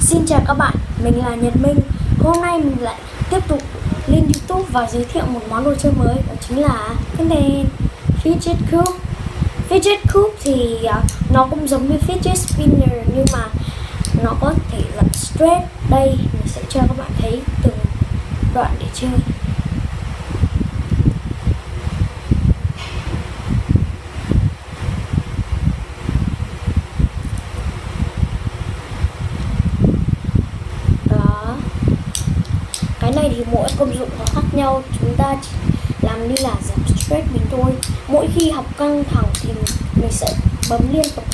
Xin chào các bạn, mình là Nhật Minh. Hôm nay mình lại tiếp tục lên YouTube và giới thiệu một món đồ chơi mới, đó chính là cái đèn Fidget Cube. Fidget Cube thì nó cũng giống như Fidget Spinner nhưng mà nó có thể là straight. Đây mình sẽ cho các bạn thấy từng đoạn để chơi. Cái này thì mỗi công dụng nó khác nhau, chúng ta chỉ làm như là giảm stress mình thôi. Mỗi khi học căng thẳng thì mình sẽ bấm liên tục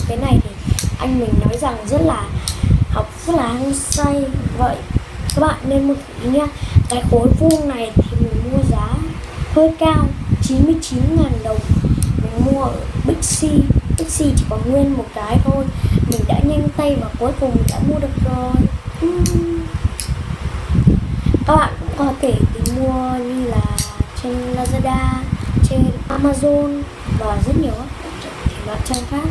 cái này, thì anh mình nói rằng học rất là hăng say. Vậy các bạn nên mua thử nha. Cái khối vuông này thì mình mua giá hơi cao, 99.000 đồng. Mình mua ở Big C chỉ có nguyên một cái thôi. Mình đã nhanh tay và cuối cùng mình đã mua được rồi. Các bạn cũng có thể tìm mua như là trên Lazada, trên Amazon và rất nhiều các trang khác.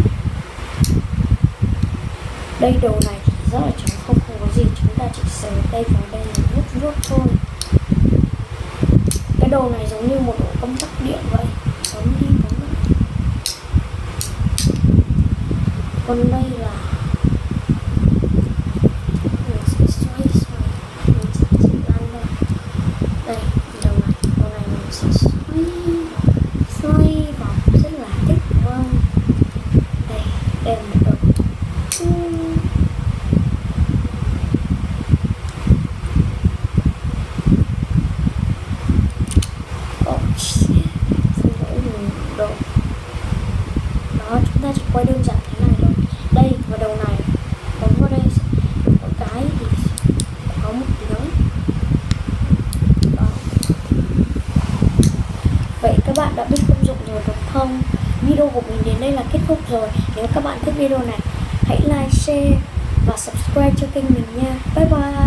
Đây, đồ này thì rất là trống không có gì, chúng ta chỉ sờ tay vào đây là rút thôi. Cái đồ này giống như một ổ công tắc điện vậy, bấm đi bấm lại. Còn đây là xoay vòng rất là thích, đúng không? Đây là một đầu. Đó, chúng ta chỉ quay đơn giản thế này thôi. Đây, và đầu này bấm vào đây, có cái thì có một tiếng. Đó. Vậy các bạn đã biết công dụng rồi đúng không? Video của mình đến đây là kết thúc rồi. Nếu các bạn thích video này, hãy like, share và subscribe cho kênh mình nha. Bye bye.